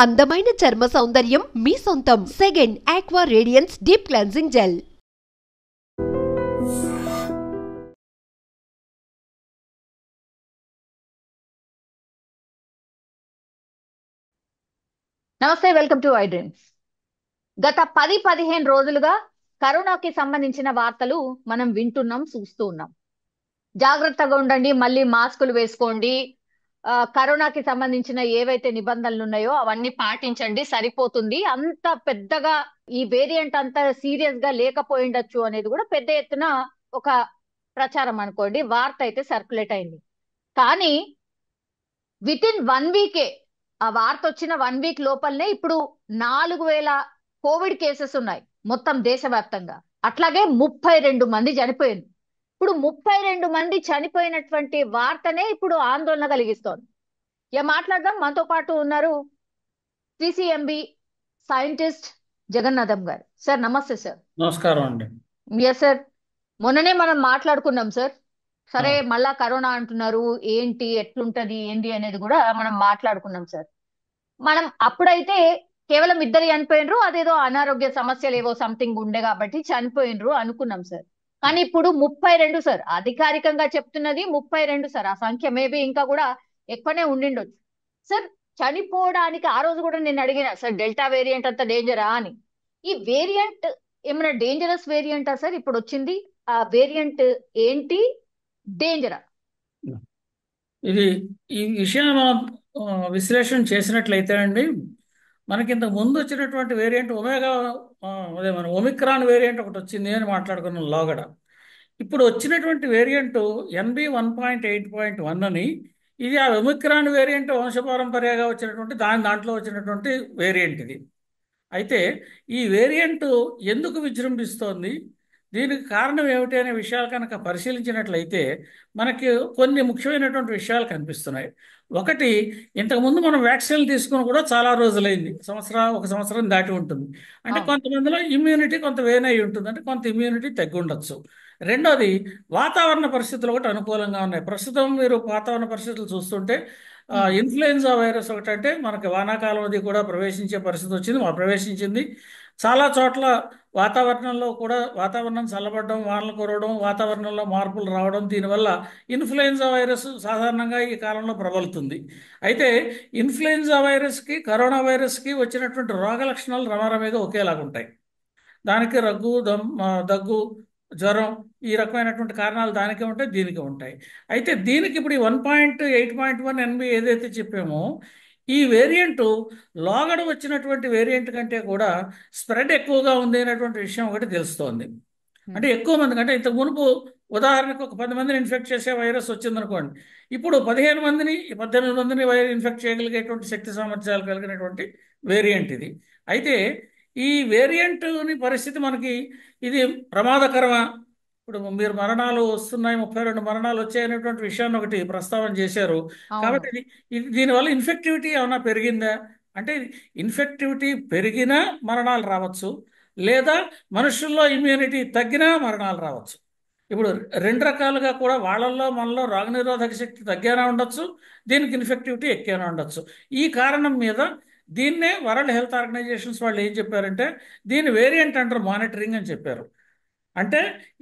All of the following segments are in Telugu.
అందమైన చర్మ సౌందర్యం మీ సొంతం. Second aqua radiance deep cleansing gel. నమస్తే, వెల్కమ్ టు ఐ డ్రీమ్స్. గత 10-15 రోజులుగా కరోనాకి సంబంధించిన వార్తలు మనం వింటున్నాం, చూస్తూ ఉన్నాం. జాగ్రత్తగా ఉండండి, మళ్ళీ మాస్కులు వేసుకోండి, కరోనాకి సంబంధించిన ఏవైతే నిబంధనలు ఉన్నాయో అవన్నీ పాటించండి, సరిపోతుంది. అంత పెద్దగా ఈ వేరియంట్ అంత సీరియస్ గా లేకపోయిండొచ్చు అనేది కూడా పెద్ద ఎత్తున ఒక ప్రచారం అనుకోండి, వార్త అయితే సర్క్యులేట్ అయింది. కానీ విత్ ఇన్ 1 వీకే, ఆ వార్త వచ్చిన 1 వీక్ లోపలనే ఇప్పుడు 4000 కోవిడ్ కేసెస్ ఉన్నాయి మొత్తం దేశవ్యాప్తంగా. అట్లాగే 32 మంది చనిపోయారు. ఇప్పుడు 32 మంది చనిపోయినటువంటి వార్తనే ఇప్పుడు ఆందోళన కలిగిస్తోంది. ఇక మాట్లాడదాం. మనతో పాటు ఉన్నారు సిసిఎంబి సైంటిస్ట్ జగన్నాథం గారు. సార్ నమస్తే. సార్ నమస్కారం అండి. ఎస్ సార్, మొన్ననే మనం మాట్లాడుకున్నాం సార్. సరే, మళ్ళా కరోనా అంటున్నారు, ఏంటి, ఎట్లుంటది, ఏంటి అనేది కూడా మనం మాట్లాడుకున్నాం సార్. మనం అప్పుడైతే కేవలం 2 చనిపోయినరు, అదేదో అనారోగ్య సమస్యలు ఏవో సంథింగ్ ఉండే కాబట్టి చనిపోయినరు అనుకున్నాం సార్. కానీ ఇప్పుడు 32 సార్, అధికారికంగా చెప్తున్నది 32 సార్. ఆ సంఖ్య మేబీ ఇంకా కూడా ఎక్కువనే ఉండిండొచ్చు సార్. చనిపోవడానికి ఆ రోజు కూడా నేను అడిగిన సార్, డెల్టా వేరియంట్ అంత డేంజరా అని. ఈ వేరియంట్ ఏమైనా డేంజరస్ వేరియంటా సార్ ఇప్పుడు వచ్చింది? ఆ వేరియంట్ ఏంటి, డేంజరా? ఇది ఈ విషయాన్ని మనం విశ్లేషణ చేసినట్లయితే అండి, మనకి ఇంతకు ముందు వచ్చినటువంటి వేరియంట్ అదే మన ఒమిక్రాన్ వేరియంట్ ఒకటి వచ్చింది అని మాట్లాడుకున్నాం లోగడ. ఇప్పుడు వచ్చినటువంటి వేరియంట్ NB.1.8.1 అని, ఇది ఆ ఒమిక్రాన్ వేరియంట్ వంశపారంపర్యంగా వచ్చినటువంటి దాంట్లో వచ్చినటువంటి వేరియంట్ ఇది. అయితే ఈ వేరియంట్ ఎందుకు విజృంభిస్తోంది, దీనికి కారణం ఏమిటి అనే విషయాలు కనుక పరిశీలించినట్లయితే మనకి కొన్ని ముఖ్యమైనటువంటి విషయాలు కనిపిస్తున్నాయి. ఒకటి, ఇంతకుముందు మనం వ్యాక్సిన్లు తీసుకుని కూడా చాలా రోజులైంది, ఒక సంవత్సరం దాటి ఉంటుంది. అంటే కొంతమందిలో ఇమ్యూనిటీ కొంత వేన్ అయి ఉంటుంది, అంటే కొంత ఇమ్యూనిటీ తగ్గి ఉండొచ్చు. రెండోది, వాతావరణ పరిస్థితులు ఒకటి అనుకూలంగా ఉన్నాయి. ప్రస్తుతం మీరు వాతావరణ పరిస్థితులు చూస్తుంటే ఇన్ఫ్లుయెన్జా వైరస్ ఒకటి, అంటే మనకి వానాకాలం అది కూడా ప్రవేశించే పరిస్థితి వచ్చింది, ప్రవేశించింది. చాలా చోట్ల వాతావరణం చల్లబడడం, వానలు కురవడం, వాతావరణంలో మార్పులు రావడం, దీనివల్ల ఇన్ఫ్లుయెన్జా వైరస్ సాధారణంగా ఈ కాలంలో ప్రబలుతుంది. అయితే ఇన్ఫ్లుయెన్జా వైరస్కి, కరోనా వైరస్కి వచ్చినటువంటి రోగ లక్షణాలు రమారమిగా ఒకేలాగా ఉంటాయి. దానికి దగ్గు, జ్వరం, ఈ రకమైనటువంటి కారణాలు దానికే ఉంటాయి, దీనికి ఉంటాయి. అయితే దీనికి ఇప్పుడు ఈ 1.8.1 NB ఏదైతే చెప్పామో, ఈ వేరియంట్ లోగడ వచ్చినటువంటి వేరియంట్ కంటే కూడా స్ప్రెడ్ ఎక్కువగా ఉంది అనేటువంటి విషయం ఒకటి తెలుస్తోంది. అంటే ఎక్కువ మంది కంటే ఇంతకు మునుపు ఉదాహరణకు ఒక 10 మందిని ఇన్ఫెక్ట్ చేసే వైరస్ వచ్చిందనుకోండి, ఇప్పుడు 18 మందిని 18 మందిని ఇన్ఫెక్ట్ చేయగలిగేటువంటి శక్తి సామర్థ్యాలు కలిగినటువంటి వేరియంట్ ఇది. అయితే ఈ వేరియంట్ని పరిస్థితి మనకి ఇది ప్రమాదకరమా? ఇప్పుడు మీరు మరణాలు వస్తున్నాయి, 32 మరణాలు వచ్చాయనేటువంటి విషయాన్ని ఒకటి ప్రస్తావన చేశారు. కాబట్టి దీనివల్ల ఇన్ఫెక్టివిటీ ఏమైనా పెరిగిందా అంటే, ఇన్ఫెక్టివిటీ పెరిగినా మరణాలు రావచ్చు, లేదా మనుషుల్లో ఇమ్యూనిటీ తగ్గినా మరణాలు రావచ్చు. ఇప్పుడు 2 రకాలుగా కూడా వాళ్ళల్లో మనలో రోగనిరోధక శక్తి తగ్గానా ఉండొచ్చు, దీనికి ఇన్ఫెక్టివిటీ ఎక్కానా ఉండొచ్చు. ఈ కారణం మీద దీన్నే వరల్డ్ హెల్త్ ఆర్గనైజేషన్స్ వాళ్ళు ఏం చెప్పారంటే, దీని వేరియంట్ అండర్ మానిటరింగ్ అని చెప్పారు. అంటే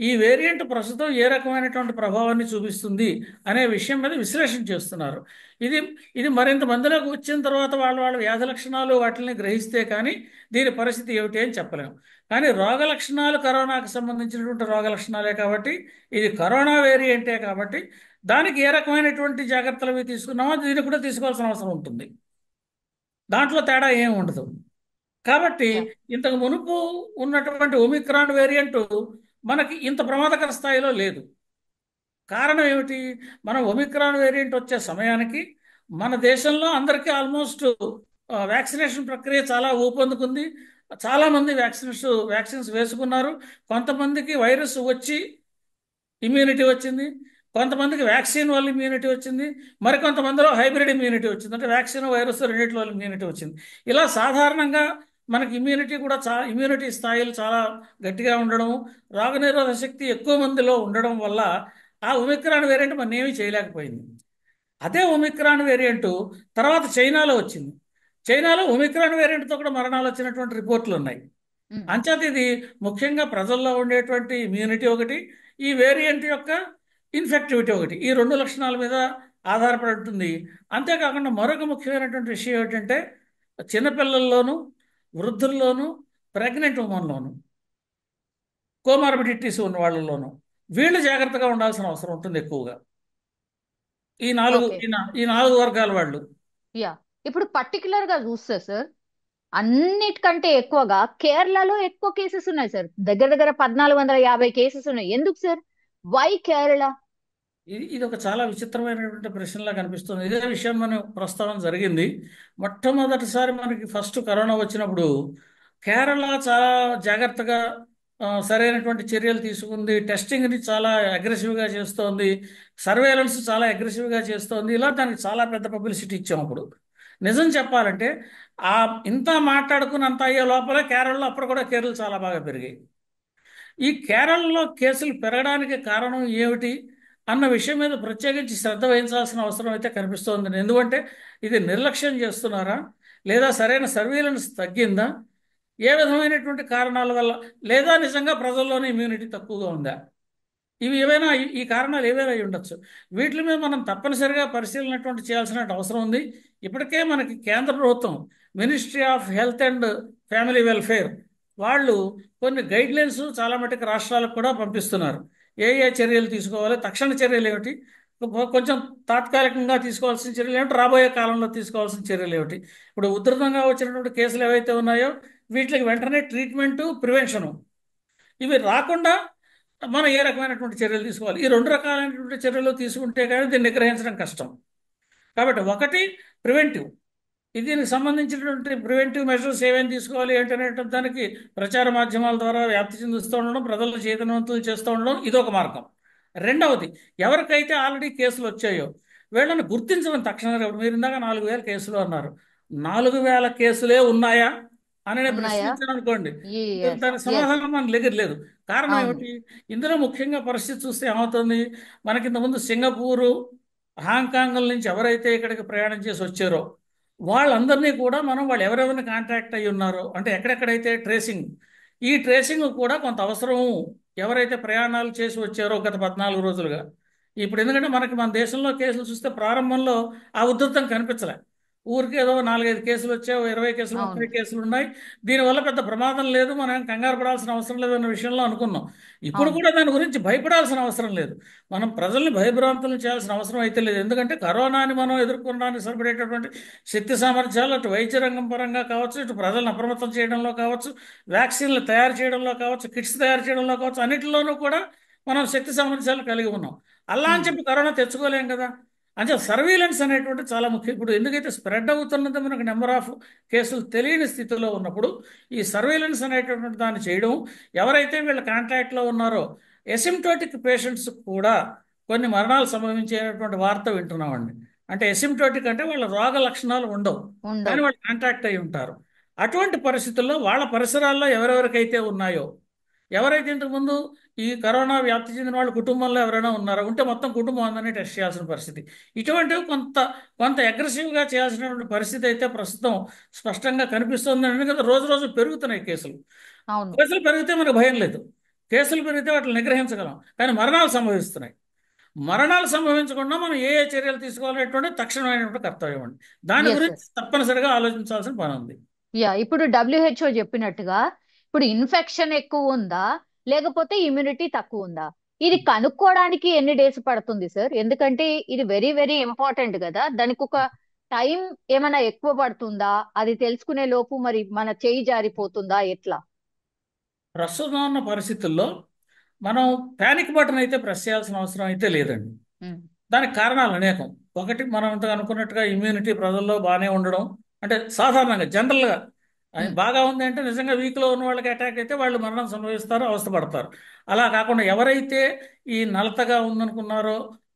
ఈ వేరియంట్ ప్రస్తుతం ఏ రకమైనటువంటి ప్రభావాన్ని చూపిస్తుంది అనే విషయం మీద విశ్లేషణ చేస్తున్నారు. ఇది మరింత మందిలోకి వచ్చిన తర్వాత వాళ్ళ వ్యాధి లక్షణాలు వాటిని గ్రహిస్తే కానీ దీని పరిస్థితి ఏమిటి అని చెప్పలేము. కానీ రోగ లక్షణాలు కరోనాకు సంబంధించినటువంటి రోగ లక్షణాలే కాబట్టి, ఇది కరోనా వేరియంటే కాబట్టి దానికి ఏ రకమైనటువంటి జాగ్రత్తలు అవి తీసుకున్నామో దీనికి కూడా తీసుకోవాల్సిన అవసరం ఉంటుంది. దాంట్లో తేడా ఏమి ఉండదు. కాబట్టి ఇంతకు మునుపు ఉన్నటువంటి ఒమిక్రాన్ వేరియంట్ మనకి ఇంత ప్రమాదకర స్థాయిలో లేదు. కారణం ఏమిటి? మనం ఒమిక్రాన్ వేరియంట్ వచ్చే సమయానికి మన దేశంలో అందరికీ ఆల్మోస్ట్ వ్యాక్సినేషన్ ప్రక్రియ చాలా ఊపందుకుంది. చాలామంది వ్యాక్సిన్స్ వేసుకున్నారు. కొంతమందికి వైరస్ వచ్చి ఇమ్యూనిటీ వచ్చింది, కొంతమందికి వ్యాక్సిన్ వల్ల ఇమ్యూనిటీ వచ్చింది, మరికొంతమందిలో హైబ్రిడ్ ఇమ్యూనిటీ వచ్చింది, అంటే వ్యాక్సిన్ వైరస్ రెండింటి వల్ల ఇమ్యూనిటీ వచ్చింది. ఇలా సాధారణంగా మనకి ఇమ్యూనిటీ స్థాయిలు చాలా గట్టిగా ఉండడం, రోగనిరోధక శక్తి ఎక్కువ మందిలో ఉండడం వల్ల ఆ ఒమిక్రాన్ వేరియంట్ మనం ఏమీ చేయలేకపోయింది. అదే ఒమిక్రాన్ వేరియంట్ తర్వాత చైనాలో వచ్చింది. చైనాలో ఒమిక్రాన్ వేరియంట్తో కూడా మరణాలు వచ్చినటువంటి రిపోర్ట్లు ఉన్నాయి. ఉమ్. అంచేత ఇది ముఖ్యంగా ప్రజల్లో ఉండేటువంటి ఇమ్యూనిటీ ఒకటి, ఈ వేరియంట్ యొక్క ఇన్ఫెక్టివిటీ ఒకటి, ఈ రెండు లక్షణాల మీద ఆధారపడి ఉంటుంది. అంతేకాకుండా మరొక ముఖ్యమైనటువంటి విషయం ఏంటంటే చిన్నపిల్లల్లోనూ, వృద్ధుల్లోనూ, ప్రెగ్నెంట్ ఉమెన్లోనూ, కోమార్బిడిటీస్ ఉన్న వాళ్ళలోనూ వీళ్ళు జాగ్రత్తగా ఉండాల్సిన అవసరం ఉంటుంది ఎక్కువగా. ఈ నాలుగు ఓకే. ఈ నాలుగు వర్గాల వాళ్ళు. యా, ఇప్పుడు పర్టికులర్ గా చూస్తే సార్, అన్నిటికంటే ఎక్కువగా కేరళలో ఎక్కువ కేసెస్ ఉన్నాయి సార్. దగ్గర దగ్గర 1450 కేసెస్ ఉన్నాయి. ఎందుకు సార్? వై కేరళ? ఇది ఒక చాలా విచిత్రమైనటువంటి ప్రశ్నలా కనిపిస్తుంది. ఇదే విషయం మనం ప్రస్తావన జరిగింది. మొట్టమొదటిసారి మనకి ఫస్ట్ కరోనా వచ్చినప్పుడు కేరళ చాలా జాగ్రత్తగా సరైనటువంటి చర్యలు తీసుకుంది, టెస్టింగ్ని చాలా అగ్రెసివ్గా చేస్తోంది, సర్వేలెన్స్ చాలా అగ్రెసివ్గా చేస్తోంది. ఇలా దానికి చాలా పెద్ద పబ్లిసిటీ ఇచ్చాం. అప్పుడు నిజం చెప్పాలంటే ఆ ఇంత మాట్లాడుకున్నంత అయ్యే లోపలే కేరళలో అప్పుడు కూడా కేసులు చాలా బాగా పెరిగాయి. ఈ కేరళలో కేసులు పెరగడానికి కారణం ఏమిటి అన్న విషయం మీద ప్రత్యేకించి శ్రద్ధ వహించాల్సిన అవసరం అయితే కనిపిస్తోంది. ఎందుకంటే ఇది నిర్లక్ష్యం చేస్తున్నారా, లేదా సరైన సర్వీలెన్స్ తగ్గిందా, ఏ విధమైనటువంటి కారణాల వల్ల, లేదా నిజంగా ప్రజల్లోనే ఇమ్యూనిటీ తక్కువగా ఉందా, ఇవి ఏవైనా ఈ కారణాలు ఏవైనా అయి ఉండొచ్చు. వీటి మీద మనం తప్పనిసరిగా పరిశీలనటువంటి చేయాల్సిన అవసరం ఉంది. ఇప్పటికే మనకి కేంద్ర ప్రభుత్వం ministry of health and family welfare వాళ్ళు కొన్ని గైడ్లైన్స్ చాలా మటుకు రాష్ట్రాలకు కూడా పంపిస్తున్నారు. ఏ ఏ చర్యలు తీసుకోవాలి, తక్షణ చర్యలు ఏమిటి, కొంచెం తాత్కాలికంగా తీసుకోవాల్సిన చర్యలు ఏమిటి, రాబోయే కాలంలో తీసుకోవాల్సిన చర్యలు ఏమిటి. ఇప్పుడు ఉధృతంగా వచ్చినటువంటి కేసులు ఏవైతే ఉన్నాయో వీటికి వెంటనే ట్రీట్మెంటు, ప్రివెన్షను, ఇవి రాకుండా మనం ఏ రకమైనటువంటి చర్యలు తీసుకోవాలి. ఈ రెండు రకాలైనటువంటి చర్యలు తీసుకుంటే కానీ దీన్ని నిగ్రహించడం కష్టం. కాబట్టి ఒకటి ప్రివెంటివ్, దీనికి సంబంధించినటువంటి ప్రివెంటివ్ మెజర్స్ ఏమేమి తీసుకోవాలి ఏంటనే దానికి ప్రచార మాధ్యమాల ద్వారా వ్యాప్తి చెందిస్తూ ఉండడం, ప్రజలను చైతన్యవంతులు చేస్తూ ఉండడం, ఇదొక మార్గం. రెండవది, ఎవరికైతే ఆల్రెడీ కేసులు వచ్చాయో వీళ్ళని గుర్తించడం తక్షణంగా. మీరు ఇందాక 4000 కేసులు అన్నారు. 4000 కేసులే ఉన్నాయా అని ఉన్నాయా? ప్రశ్నించాను అనుకోండి, Yes, దానికి yes. సమాధానం మన దగ్గర లేదు. కారణం అవును. ఏమిటి? ఇందులో ముఖ్యంగా పరిస్థితి చూస్తే ఏమవుతుంది, మనకి ఇంతకుముందు సింగపూరు, హాంకాంగ్ నుంచి ఎవరైతే ఇక్కడికి ప్రయాణం చేసి వచ్చారో వాళ్ళందరినీ కూడా మనం వాళ్ళు ఎవరెవరిని కాంటాక్ట్ అయ్యి ఉన్నారో, అంటే ఎక్కడెక్కడైతే ట్రేసింగ్, ఈ ట్రేసింగ్ కూడా కొంత అవసరం. ఎవరైతే ప్రయాణాలు చేసి వచ్చారో గత 14 రోజులుగా, ఇప్పుడు ఎందుకంటే మనకి మన దేశంలో కేసులు చూస్తే ప్రారంభంలో ఆ ఉధృతం కనిపించలే. ఊరికి ఏదో 4-5 కేసులు వచ్చాయి, 20 కేసులు, 30 అవును. కేసులు ఉన్నాయి, దీనివల్ల పెద్ద ప్రమాదం లేదు, మనం కంగారు పడాల్సిన అవసరం లేదు అన్న విషయంలో అనుకున్నాం. ఇప్పుడు అవును. కూడా దాని గురించి భయపడాల్సిన అవసరం లేదు. మనం ప్రజల్ని భయభ్రాంతులను చేయాల్సిన అవసరం అయితే లేదు. ఎందుకంటే కరోనాని మనం ఎదుర్కొనడానికి సరిపడేటటువంటి శక్తి సామర్థ్యాలు అటు వైద్య రంగం పరంగా కావచ్చు, ఇటు ప్రజలను అప్రమత్తం చేయడంలో కావచ్చు, వ్యాక్సిన్లు తయారు చేయడంలో కావచ్చు, కిట్స్ తయారు చేయడంలో కావచ్చు, అన్నిటిలోనూ కూడా మనం శక్తి సామర్థ్యాలు కలిగి ఉన్నాం. అలా అని ఉమ్. చెప్పి కరోనా తెచ్చుకోలేం కదా. అంటే సర్వీలెన్స్ అనేటువంటి చాలా ముఖ్యం. ఇప్పుడు ఎందుకైతే స్ప్రెడ్ అవుతున్నదో మనకు నెంబర్ ఆఫ్ కేసులు తెలియని స్థితిలో ఉన్నప్పుడు ఈ సర్వీలెన్స్ అనేటటువంటి దాన్ని చేయడం, ఎవరైతే వీళ్ళ కాంటాక్ట్లో ఉన్నారో ఎసిమ్టోటిక్ పేషెంట్స్ కూడా కొన్ని మరణాలు సంభవించేటువంటి వార్త వింటున్నామండి. అంటే ఎసిమ్టోటిక్ అంటే వాళ్ళ రోగ లక్షణాలు ఉండవు, కానీ ఉండవు. వాళ్ళు కాంటాక్ట్ అయి ఉంటారు. అటువంటి పరిస్థితుల్లో వాళ్ళ పరిసరాల్లో ఎవరెవరికైతే ఉన్నాయో, ఎవరైతే ఇంతకుముందు ఈ కరోనా వ్యాప్తి చెందిన వాళ్ళ కుటుంబంలో ఎవరైనా ఉన్నారో, ఉంటే మొత్తం కుటుంబం అందరినీ టెస్ట్ చేయాల్సిన పరిస్థితి. ఇటువంటివి కొంత కొంత అగ్రెసివ్గా చేయాల్సినటువంటి పరిస్థితి అయితే ప్రస్తుతం స్పష్టంగా కనిపిస్తుంది. ఎందుకంటే రోజు రోజు పెరుగుతున్నాయి కేసులు. అవును. కేసులు పెరిగితే మనకు భయం లేదు, కేసులు పెరిగితే వాటిని నిగ్రహించగలం, కానీ మరణాలు సంభవిస్తున్నాయి. మరణాలు సంభవించకుండా మనం ఏ ఏ చర్యలు తీసుకోవాలనేటువంటి తక్షణమైనటువంటి కర్తవ్యం అండి. దాని ఎస్ గురించి సార్. తప్పనిసరిగా ఆలోచించాల్సిన పని ఉంది. యా, ఇప్పుడు WHO చెప్పినట్టుగా ఇప్పుడు ఇన్ఫెక్షన్ ఎక్కువ ఉందా లేకపోతే ఇమ్యూనిటీ తక్కువ ఉందా, ఇది కనుక్కోవడానికి ఎన్ని డేస్ పడుతుంది సార్? ఎందుకంటే ఇది వెరీ వెరీ ఇంపార్టెంట్ కదా. దానికి ఒక టైం ఏమైనా ఎక్కువ పడుతుందా? అది తెలుసుకునే లోపు మరి మన చేయి జారిపోతుందా ఎట్లా? ప్రస్తుతం ఉన్న పరిస్థితుల్లో మనం ప్యానిక్ బటన్ అయితే ప్రెస్ చేయాల్సిన అవసరం అయితే లేదండి. ఉమ్. దానికి కారణాలు అనేకం. ఒకటి, మనం ఇంత అనుకున్నట్టుగా ఇమ్యూనిటీ ప్రజల్లో బాగానే ఉండడం, అంటే సాధారణంగా జనరల్గా అది ఉమ్. బాగా ఉంది అంటే నిజంగా వీక్లో ఉన్న వాళ్ళకి అటాక్ అయితే వాళ్ళు మరణం సంభవిస్తారు, అవస్థపడతారు. అలా కాకుండా ఎవరైతే ఈ నలతగా ఉందనుకున్నారో,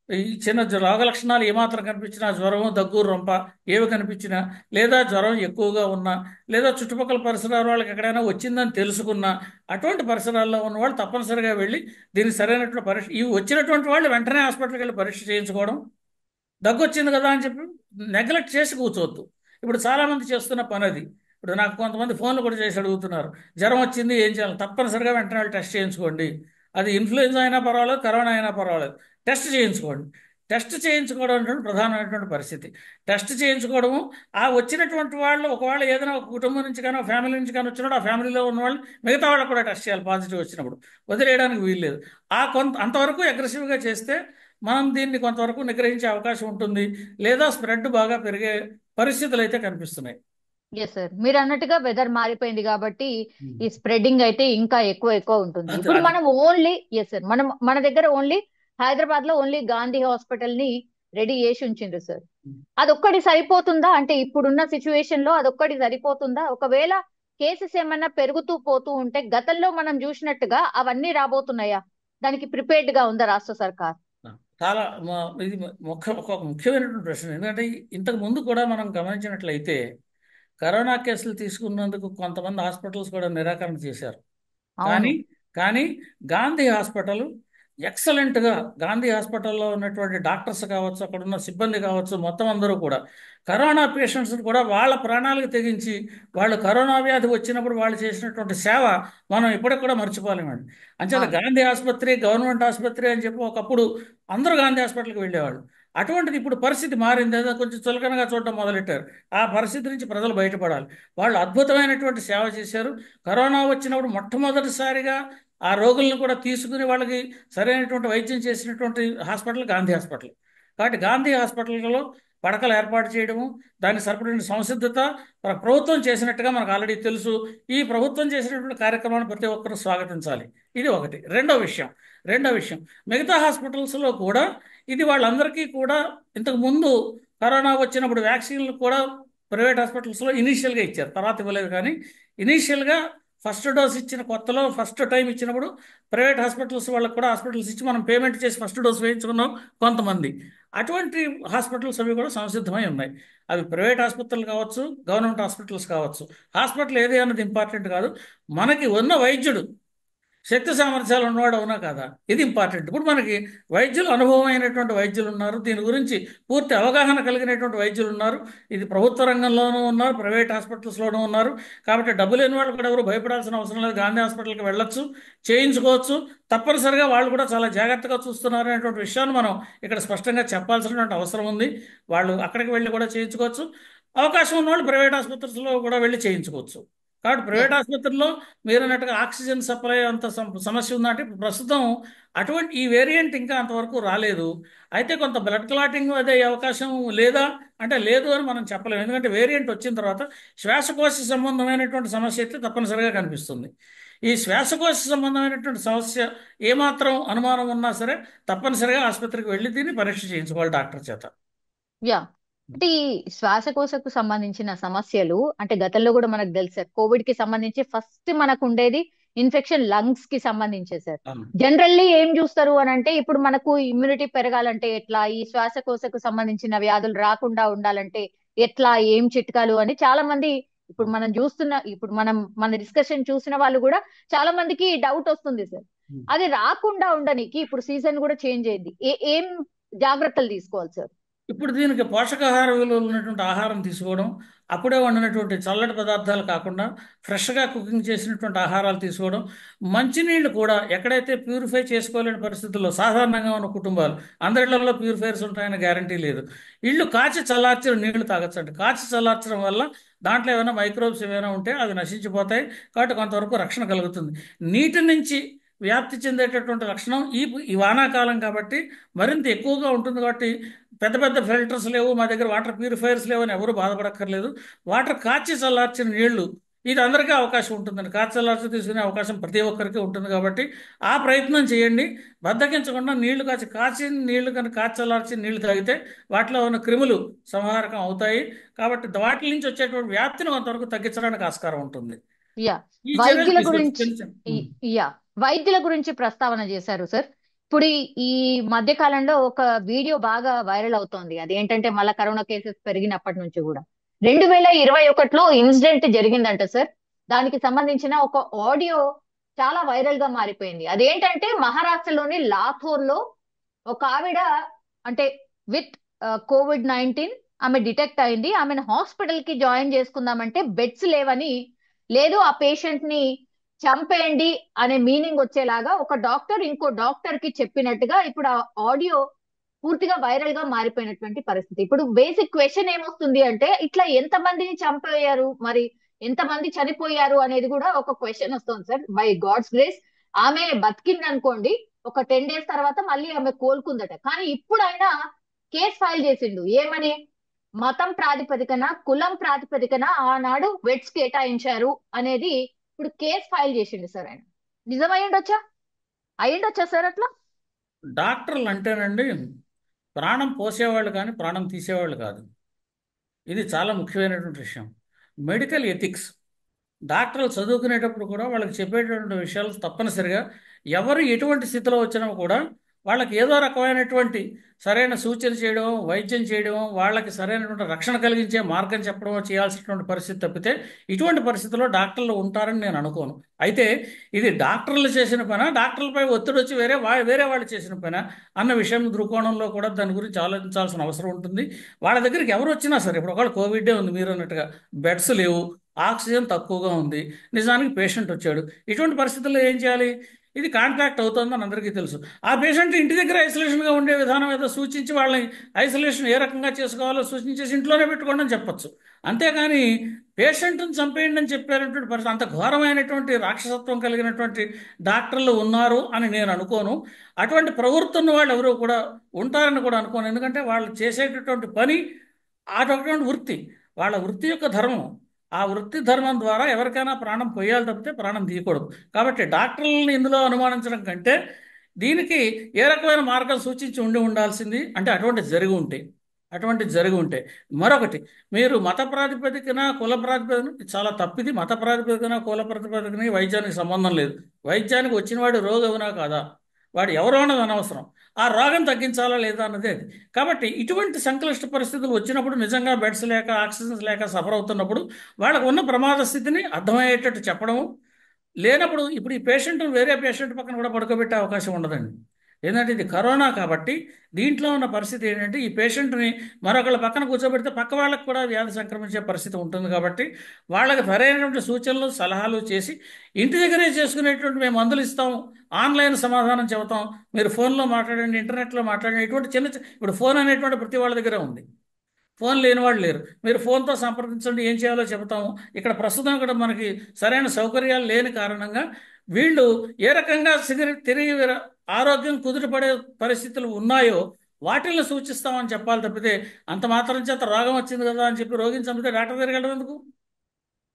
ఈ చిన్న రోగ లక్షణాలు ఏమాత్రం కనిపించినా, జ్వరం, దగ్గు, రొంప ఏవి కనిపించినా, లేదా జ్వరం ఎక్కువగా ఉన్నా, లేదా చుట్టుపక్కల పరిసరాల వాళ్ళకి ఎక్కడైనా వచ్చిందని తెలుసుకున్నా, అటువంటి పరిసరాల్లో ఉన్న వాళ్ళు తప్పనిసరిగా వెళ్ళి దీనికి సరైనటువంటి పరీక్ష, ఇవి వచ్చినటువంటి వాళ్ళు వెంటనే హాస్పిటల్కి వెళ్ళి పరీక్ష చేయించుకోవడం. దగ్గు వచ్చింది కదా అని చెప్పి నెగ్లెక్ట్ చేసి కూర్చోవద్దు. ఇప్పుడు చాలామంది చేస్తున్న పని అది. ఇప్పుడు నాకు కొంతమంది ఫోన్లు కూడా చేసి అడుగుతున్నారు, జ్వరం వచ్చింది ఏం చేయాలి? తప్పనిసరిగా వెంటనే వాళ్ళు టెస్ట్ చేయించుకోండి. అది ఇన్ఫ్లుయెన్జా అయినా పర్వాలేదు, కరోనా అయినా పర్వాలేదు, టెస్ట్ చేయించుకోండి. టెస్ట్ చేయించుకోవడం అనేటువంటి ప్రధానమైనటువంటి పరిస్థితి. టెస్ట్ చేయించుకోవడము, ఆ వచ్చినటువంటి వాళ్ళు ఒకవేళ ఏదైనా ఒక కుటుంబం నుంచి కానీ ఒక ఫ్యామిలీ నుంచి కానీ వచ్చినప్పుడు ఆ ఫ్యామిలీలో ఉన్న వాళ్ళు మిగతా వాళ్ళకు కూడా టెస్ట్ చేయాలి పాజిటివ్ వచ్చినప్పుడు. వదిలేయడానికి వీల్లేదు. అంతవరకు అగ్రెసివ్గా చేస్తే మనం దీన్ని కొంతవరకు నిగ్రహించే అవకాశం ఉంటుంది, లేదా స్ప్రెడ్ బాగా పెరిగే పరిస్థితులు అయితే కనిపిస్తున్నాయి. ఎస్ సార్, మీరు అన్నట్టుగా వెదర్ మారిపోయింది కాబట్టి ఉమ్. ఈ స్ప్రెడ్డింగ్ అయితే ఇంకా ఎక్కువ ఉంటుంది. అది ఇప్పుడు అది మనం ఓన్లీ, ఎస్ సార్, మన దగ్గర ఓన్లీ హైదరాబాద్ లో ఓన్లీ గాంధీ హాస్పిటల్ ని రెడీ చేసి ఉంచిండ్రు సార్. ఉమ్. అదొక్కటి సరిపోతుందా? అంటే ఇప్పుడున్న సిచ్యువేషన్ లో అదొక్కటి సరిపోతుందా? ఒకవేళ కేసెస్ ఏమన్నా పెరుగుతూ పోతూ ఉంటే గతంలో మనం చూసినట్టుగా అవన్నీ రాబోతున్నాయా? దానికి ప్రిపేర్డ్ గా ఉందా రాష్ట్ర సర్కార్? చాలా ఇది ఒక ముఖ్యమైనటువంటి ప్రశ్న. ఎందుకంటే ఇంతకు ముందు కూడా మనం గమనించినట్లయితే కరోనా కేసులు తీసుకున్నందుకు కొంతమంది హాస్పిటల్స్ కూడా నిరాకరణ చేశారు. అవును. కానీ కానీ గాంధీ హాస్పిటల్ ఎక్సలెంట్గా, గాంధీ హాస్పిటల్లో ఉన్నటువంటి డాక్టర్స్ కావచ్చు, అక్కడ ఉన్న సిబ్బంది కావచ్చు, మొత్తం అందరూ కూడా కరోనా పేషెంట్స్ని కూడా వాళ్ళ ప్రాణాలకు తెగించి వాళ్ళు కరోనా వ్యాధి వచ్చినప్పుడు వాళ్ళు చేసినటువంటి సేవ మనం ఇప్పటికి కూడా మర్చిపోలేమండి. అంచేత అవును. గాంధీ ఆసుపత్రి గవర్నమెంట్ ఆసుపత్రి అని చెప్పి ఒకప్పుడు అందరూ గాంధీ హాస్పిటల్కి వెళ్ళేవాళ్ళు. అటువంటిది ఇప్పుడు పరిస్థితి మారింది, ఏదో కొంచెం చులకనగా చూడటం మొదలెట్టారు. ఆ పరిస్థితి నుంచి ప్రజలు బయటపడాలి. వాళ్ళు అద్భుతమైనటువంటి సేవ చేశారు. కరోనా వచ్చినప్పుడు మొట్టమొదటిసారిగా ఆ రోగులను కూడా తీసుకుని వాళ్ళకి సరైనటువంటి వైద్యం చేసినటువంటి హాస్పిటల్ గాంధీ హాస్పిటల్. కాబట్టి గాంధీ హాస్పిటల్లో పడకలు ఏర్పాటు చేయడము, దానికి సరిపడిన సంసిద్ధత ప్రభుత్వం చేసినట్టుగా మనకు ఆల్రెడీ తెలుసు. ఈ ప్రభుత్వం చేసినటువంటి కార్యక్రమాన్ని ప్రతి ఒక్కరూ స్వాగతించాలి. ఇది ఒకటి. రెండో విషయం మిగతా హాస్పిటల్స్లో కూడా ఇది వాళ్ళందరికీ కూడా ఇంతకు ముందు కరోనా వచ్చినప్పుడు వ్యాక్సిన్లు కూడా ప్రైవేట్ హాస్పిటల్స్లో ఇనీషియల్గా ఇచ్చారు, తర్వాత ఇవ్వలేదు. కానీ ఇనీషియల్గా ఫస్ట్ డోస్ ఇచ్చిన కొత్తలో ఫస్ట్ టైం ఇచ్చినప్పుడు ప్రైవేట్ హాస్పిటల్స్ వాళ్ళకు కూడా హాస్పిటల్స్ ఇచ్చి మనం పేమెంట్ చేసి ఫస్ట్ డోస్ వేయించుకున్నాం కొంతమంది. అటువంటి హాస్పిటల్స్ అవి కూడా సంసిద్ధమై ఉన్నాయి. అవి ప్రైవేట్ ఆసుపత్రులు కావచ్చు, గవర్నమెంట్ హాస్పిటల్స్ కావచ్చు. హాస్పిటల్ ఏది అన్నది ఇంపార్టెంట్ కాదు, మనకి ఉన్న వైద్యుడు శక్తి సామర్థ్యాలు ఉన్నవాడు అవునా కాదా, ఇది ఇంపార్టెంట్. ఇప్పుడు మనకి వైద్యులు, అనుభవం అయినటువంటి వైద్యులు ఉన్నారు, దీని గురించి పూర్తి అవగాహన కలిగినటువంటి వైద్యులు ఉన్నారు. ఇది ప్రభుత్వ రంగంలోనూ ఉన్నారు, ప్రైవేట్ హాస్పిటల్స్లోనూ ఉన్నారు. కాబట్టి డబ్బు లేని వాళ్ళు కూడా ఎవరు భయపడాల్సిన అవసరం లేదు, గాంధీ హాస్పిటల్కి వెళ్ళొచ్చు, చేయించుకోవచ్చు. తప్పనిసరిగా వాళ్ళు కూడా చాలా జాగ్రత్తగా చూస్తున్నారు అనేటువంటి విషయాన్ని మనం ఇక్కడ స్పష్టంగా చెప్పాల్సినటువంటి అవసరం ఉంది. వాళ్ళు అక్కడికి వెళ్ళి కూడా చేయించుకోవచ్చు. అవకాశం ఉన్నవాళ్ళు ప్రైవేట్ ఆసుపత్రుల్లో కూడా వెళ్ళి చేయించుకోవచ్చు. కాబట్టి ప్రైవేట్ ఆసుపత్రుల్లో మీరు అన్నట్టుగా ఆక్సిజన్ సప్లై అంత సమస్య ఉందంటే ఇప్పుడు ప్రస్తుతం అటువంటి ఈ వేరియంట్ ఇంకా అంతవరకు రాలేదు. అయితే కొంత బ్లడ్ క్లాటింగ్ అదే అవకాశం లేదా అంటే లేదు అని మనం చెప్పలేము. ఎందుకంటే వేరియంట్ వచ్చిన తర్వాత శ్వాసకోశ సంబంధమైనటువంటి సమస్య అయితే తప్పనిసరిగా కనిపిస్తుంది. ఈ శ్వాసకోశ సంబంధమైనటువంటి సమస్య ఏమాత్రం అనుమానం ఉన్నా సరే తప్పనిసరిగా ఆసుపత్రికి వెళ్ళి దీన్ని పరీక్ష చేయించుకోవాలి డాక్టర్ చేత. యా, అంటే ఈ శ్వాసకోశకు సంబంధించిన సమస్యలు అంటే గతంలో కూడా మనకు తెలుసు సార్, కోవిడ్ కి సంబంధించి ఫస్ట్ మనకు ఉండేది ఇన్ఫెక్షన్ లంగ్స్ కి సంబంధించే సార్. అవును. జనరల్లీ ఏం చూస్తారు అని అంటే ఇప్పుడు మనకు ఇమ్యూనిటీ పెరగాలంటే ఎట్లా, ఈ శ్వాసకోశకు సంబంధించిన వ్యాధులు రాకుండా ఉండాలంటే ఎట్లా, ఏం చిట్కాలు అని చాలా మంది ఇప్పుడు మనం చూస్తున్న, ఇప్పుడు మన డిస్కషన్ చూసిన వాళ్ళు కూడా చాలా మందికి డౌట్ వస్తుంది సార్. అది రాకుండా ఉండడానికి ఇప్పుడు సీజన్ కూడా చేంజ్ అయింది, ఏం జాగ్రత్తలు తీసుకోవాలి సార్? ఇప్పుడు దీనికి పోషకాహార విలువలు ఉన్నటువంటి ఆహారం తీసుకోవడం, అప్పుడే వండినటువంటి చల్లటి పదార్థాలు కాకుండా ఫ్రెష్గా కుకింగ్ చేసినటువంటి ఆహారాలు తీసుకోవడం, మంచినీళ్ళు కూడా ఎక్కడైతే ప్యూరిఫై చేసుకోలేని పరిస్థితుల్లో సాధారణంగా ఉన్న కుటుంబాలు, అందరిళ్లలో ప్యూరిఫైర్స్ ఉంటాయని గ్యారంటీ లేదు, ఇళ్ళు కాచి చల్లార్చిన నీళ్లు తాగొచ్చండి. కాచి చల్లార్చడం వల్ల దాంట్లో ఏమైనా మైక్రోబ్స్ ఏమైనా ఉంటే అవి నశించిపోతాయి. కాబట్టి కొంతవరకు రక్షణ కలుగుతుంది. నీటి నుంచి వ్యాప్తి చెందేటటువంటి లక్షణం ఈ వానాకాలం కాబట్టి మరింత ఎక్కువగా ఉంటుంది. కాబట్టి పెద్ద పెద్ద ఫిల్టర్స్ లేవు మా దగ్గర, వాటర్ ప్యూరిఫైయర్స్ లేవు అని ఎవరు బాధపడక్కర్లేదు. వాటర్ కాచి చల్లార్చిన నీళ్లు, ఇది అందరికీ అవకాశం ఉంటుందండి. కాచి చల్లార్చి తీసుకునే అవకాశం ప్రతి ఒక్కరికి ఉంటుంది. కాబట్టి ఆ ప్రయత్నం చేయండి. బద్దకించకుండా నీళ్లు కాచిన నీళ్లు కనుక కాచి చల్లార్చి నీళ్లు తాగితే వాటిలో ఉన్న క్రిములు సంహారకం అవుతాయి. కాబట్టి వాటి నుంచి వచ్చేటువంటి వ్యాప్తిని కొంతవరకు తగ్గించడానికి ఆస్కారం ఉంటుంది. యా, ఈ చర్యలు వైద్యుల తీసుకోవచ్చు. గురించి చిన్న యా, వైద్యుల గురించి ప్రస్తావన చేశారు సార్. ఇప్పుడు ఈ మధ్య కాలంలో ఒక వీడియో బాగా వైరల్ అవుతోంది. అదేంటంటే మళ్ళా కరోనా కేసెస్ పెరిగినప్పటి నుంచి కూడా 2021లో ఇన్సిడెంట్ జరిగిందంట సార్. దానికి సంబంధించిన ఒక ఆడియో చాలా వైరల్ గా మారిపోయింది. అదేంటంటే మహారాష్ట్రలోని లాథోర్ లో ఒక ఆవిడ అంటే విత్ COVID-19 ఆమె డిటెక్ట్ అయింది, ఆమెను హాస్పిటల్ కి జాయిన్ చేసుకుందామంటే బెడ్స్ లేవని, లేదు ఆ పేషెంట్ ని చంపేయండి అనే మీనింగ్ వచ్చేలాగా ఒక డాక్టర్ ఇంకో డాక్టర్ కి చెప్పినట్టుగా ఇప్పుడు ఆ ఆడియో పూర్తిగా వైరల్ గా మారిపోయినటువంటి పరిస్థితి. ఇప్పుడు బేసిక్ క్వశ్చన్ ఏమొస్తుంది అంటే, ఇట్లా ఎంత మందిని చంపేయారు, మరి ఎంత మంది చనిపోయారు అనేది కూడా ఒక క్వశ్చన్ వస్తుంది సార్. బై గాడ్స్ గ్రేస్ ఆమె బతికింది అనుకోండి, ఒక 10 days తర్వాత మళ్ళీ ఆమె కోలుకుందట. కానీ ఇప్పుడైనా కేసు ఫైల్ చేసిండు ఏమని, మతం ప్రాతిపదికన, కులం ప్రాతిపదికన ఆనాడు వెట్స్ కేటాయించారు అనేది ఇప్పుడు కేసు ఫైల్ చేసిండు సార్ ఆయన. నిజం అయ్యుండొచ్చా సార్ అట్లా? డాక్టర్లు అంటేనండి ప్రాణం పోసేవాళ్ళు కానీ ప్రాణం తీసేవాళ్ళు కాదు. ఇది చాలా ముఖ్యమైనటువంటి విషయం. మెడికల్ ఎథిక్స్ డాక్టర్లు చదువుకునేటప్పుడు కూడా వాళ్ళకి చెప్పేటటువంటి విషయాలు తప్పనిసరిగా ఎవరు ఎటువంటి స్థితిలో వచ్చినా కూడా వాళ్ళకి ఏదో రకమైనటువంటి సరైన సూచన చేయడం, వైద్యం చేయడం, వాళ్ళకి సరైనటువంటి రక్షణ కలిగించే మార్గం చెప్పడం చేయాల్సినటువంటి పరిస్థితి తప్పితే ఇటువంటి పరిస్థితుల్లో డాక్టర్లు ఉంటారని నేను అనుకోను. అయితే ఇది డాక్టర్లు చేసిన పని, డాక్టర్లపై ఒత్తిడి వచ్చి వేరే వాళ్ళు చేసిన పని అన్న విషయం దృక్కోణంలో కూడా దాని గురించి ఆలోచించాల్సిన అవసరం ఉంటుంది. వాళ్ళ దగ్గరికి ఎవరు వచ్చినా సరే, ఇప్పుడు ఒకవేళ కోవిడే ఉంది, మీరు అన్నట్టుగా బెడ్స్ లేవు, ఆక్సిజన్ తక్కువగా ఉంది, నిజానికి పేషెంట్ వచ్చాడు, ఇటువంటి పరిస్థితుల్లో ఏం చేయాలి? ఇది కాంట్రాక్ట్ అవుతుందని అందరికీ తెలుసు. ఆ పేషెంట్ ఇంటి దగ్గర ఐసోలేషన్గా ఉండే విధానం ఏదో సూచించి వాళ్ళని ఐసోలేషన్ ఏ రకంగా చేసుకోవాలో సూచించేసి ఇంట్లోనే పెట్టుకోండి అని చెప్పొచ్చు. అంతేగాని పేషెంట్ని చంపేయండి అని చెప్పేటటువంటి పరిస్థితి, అంత ఘోరమైనటువంటి రాక్షసత్వం కలిగినటువంటి డాక్టర్లు ఉన్నారు అని నేను అనుకోను. అటువంటి ప్రవృత్తి ఉన్న వాళ్ళు ఎవరు కూడా ఉంటారని కూడా అనుకోను. ఎందుకంటే వాళ్ళు చేసేటటువంటి పని అటువంటి వృత్తి, వాళ్ళ వృత్తి యొక్క ధర్మం. ఆ వృత్తి ధర్మం ద్వారా ఎవరికైనా ప్రాణం పోయాలి తప్పితే ప్రాణం తీయకూడదు. కాబట్టి డాక్టర్లని ఇందులో అనుమానించడం కంటే దీనికి ఏ రకమైన మార్గం సూచించి ఉండాల్సింది అంటే అటువంటిది జరిగి ఉంటే. మరొకటి, మీరు మత ప్రాతిపదికన, కుల ప్రాతిపదికన చాలా తప్పిది. మత ప్రాతిపదికన, కుల ప్రాతిపదికన వైద్యానికి సంబంధం లేదు. వైద్యానికి వచ్చినవాడు రోగి అవునా కాదా, వాడు ఎవరో అన్నది అనవసరం. ఆ రోగం తగ్గించాలా లేదా అన్నదే అది. కాబట్టి ఇటువంటి సంక్లిష్ట పరిస్థితులు వచ్చినప్పుడు, నిజంగా బెడ్స్ లేక ఆక్సిజన్స్ లేక సఫర్ అవుతున్నప్పుడు వాళ్ళకు ఉన్న ప్రమాద స్థితిని అర్థమయ్యేటట్టు చెప్పడము, లేనప్పుడు ఇప్పుడు ఈ పేషెంట్ వేరే పేషెంట్ పక్కన కూడా పడుకోబెట్టే అవకాశం ఉండదండి. ఏంటంటే ఇది కరోనా కాబట్టి దీంట్లో ఉన్న పరిస్థితి ఏంటంటే ఈ పేషెంట్ని మరొకళ్ళ పక్కన కూర్చోబెడితే పక్క వాళ్ళకి కూడా వ్యాధి సంక్రమించే పరిస్థితి ఉంటుంది. కాబట్టి వాళ్ళకి సరైనటువంటి సూచనలు, సలహాలు చేసి ఇంటి దగ్గరే చేసుకునేటువంటి మేము మందులు ఇస్తాం, ఆన్లైన్ సమాధానం చెబుతాం, మీరు ఫోన్లో మాట్లాడండి, ఇంటర్నెట్లో మాట్లాడండి, ఇటువంటి ఇప్పుడు ఫోన్ అనేటువంటి ప్రతి వాళ్ళ దగ్గర ఉంది. ఫోన్ లేని వాళ్ళు లేరు. మీరు ఫోన్తో సంప్రదించండి, ఏం చేయాలో చెబుతాము. ఇక్కడ ప్రస్తుతం ఇక్కడ మనకి సరైన సౌకర్యాలు లేని కారణంగా వీళ్ళు ఏ రకంగా తిరిగి ఆరోగ్యం కుదుటపడే పరిస్థితులు ఉన్నాయో వాటిల్ని సూచిస్తామని చెప్పాలి తప్పితే అంత మాత్రం చేత రోగం వచ్చింది కదా అని చెప్పి రోగిని చంపితే డాక్టర్ దగ్గరికి వెళ్ళడం ఎందుకు?